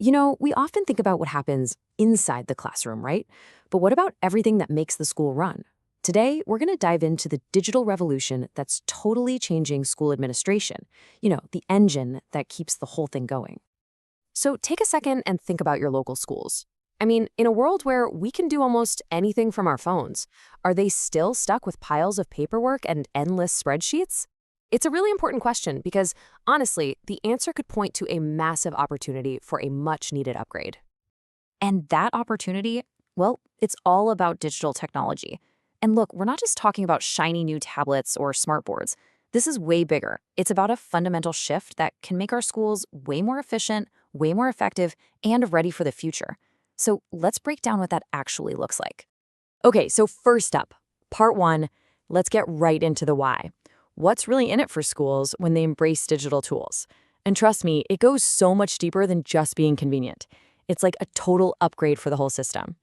We often think about what happens inside the classroom, right? But what about everything that makes the school run? Today, we're going to dive into the digital revolution that's totally changing school administration. The engine that keeps the whole thing going. So take a second and think about your local schools. I mean, in a world where we can do almost anything from our phones, are they still stuck with piles of paperwork and endless spreadsheets? It's a really important question because, honestly, the answer could point to a massive opportunity for a much-needed upgrade. And that opportunity, well, it's all about digital technology. And look, we're not just talking about shiny new tablets or smartboards. This is way bigger. It's about a fundamental shift that can make our schools way more efficient, way more effective, and ready for the future. So let's break down what that actually looks like. Okay, so first up, part one, let's get right into the why. What's really in it for schools when they embrace digital tools? And trust me, it goes so much deeper than just being convenient. It's like a total upgrade for the whole system.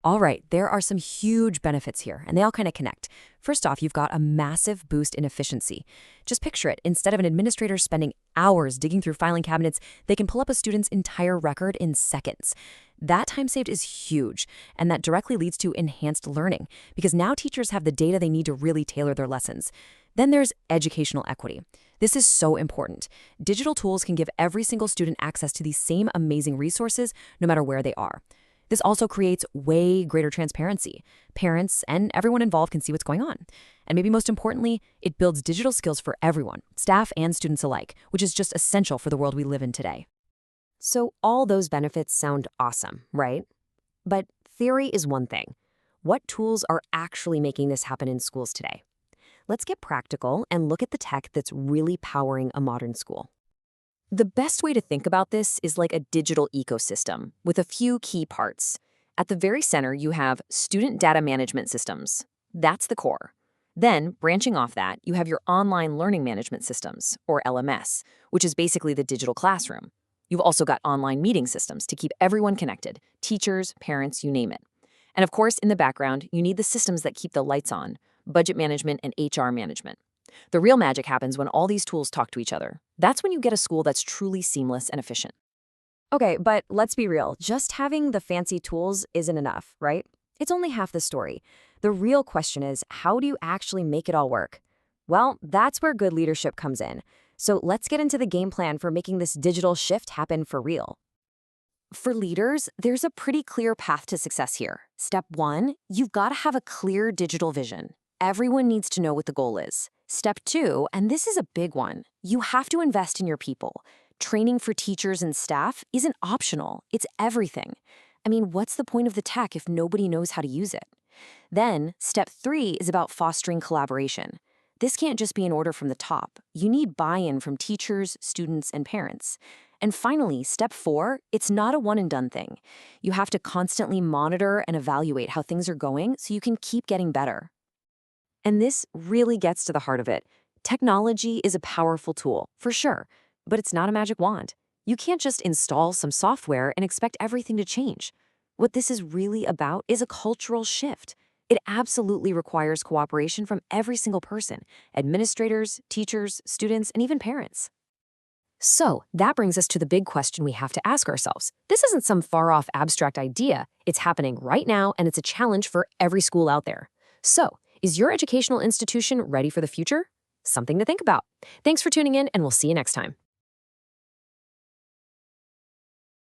All right, there are some huge benefits here, and they all kind of connect. First off, you've got a massive boost in efficiency. Just picture it. Instead of an administrator spending hours digging through filing cabinets, they can pull up a student's entire record in seconds. That time saved is huge, and that directly leads to enhanced learning, because now teachers have the data they need to really tailor their lessons. Then there's educational equity. This is so important. Digital tools can give every single student access to these same amazing resources, no matter where they are. This also creates way greater transparency. Parents and everyone involved can see what's going on. And maybe most importantly, it builds digital skills for everyone, staff and students alike, which is just essential for the world we live in today. So all those benefits sound awesome, right? But theory is one thing. What tools are actually making this happen in schools today? Let's get practical and look at the tech that's really powering a modern school. The best way to think about this is like a digital ecosystem with a few key parts. At the very center, you have student data management systems. That's the core. Then, branching off that, you have your online learning management systems, or LMS, which is basically the digital classroom. You've also got online meeting systems to keep everyone connected, teachers, parents, you name it. And of course, in the background, you need the systems that keep the lights on, budget management and HR management. The real magic happens when all these tools talk to each other. That's when you get a school that's truly seamless and efficient. Okay, but let's be real. Just having the fancy tools isn't enough, right? It's only half the story. The real question is, how do you actually make it all work? Well, that's where good leadership comes in. So let's get into the game plan for making this digital shift happen for real. For leaders, there's a pretty clear path to success here. Step one, you've got to have a clear digital vision. Everyone needs to know what the goal is. Step two, and this is a big one, you have to invest in your people. Training for teachers and staff isn't optional, it's everything. I mean, what's the point of the tech if nobody knows how to use it? Then, step three is about fostering collaboration. This can't just be an order from the top. You need buy-in from teachers, students, and parents. And finally, step four, it's not a one-and-done thing. You have to constantly monitor and evaluate how things are going so you can keep getting better. And this really gets to the heart of it. Technology is a powerful tool, for sure, but it's not a magic wand. You can't just install some software and expect everything to change. What this is really about is a cultural shift. It absolutely requires cooperation from every single person, administrators, teachers, students, and even parents. So that brings us to the big question we have to ask ourselves. This isn't some far-off abstract idea. It's happening right now, and it's a challenge for every school out there. So, is your educational institution ready for the future? Something to think about. Thanks for tuning in, and we'll see you next time.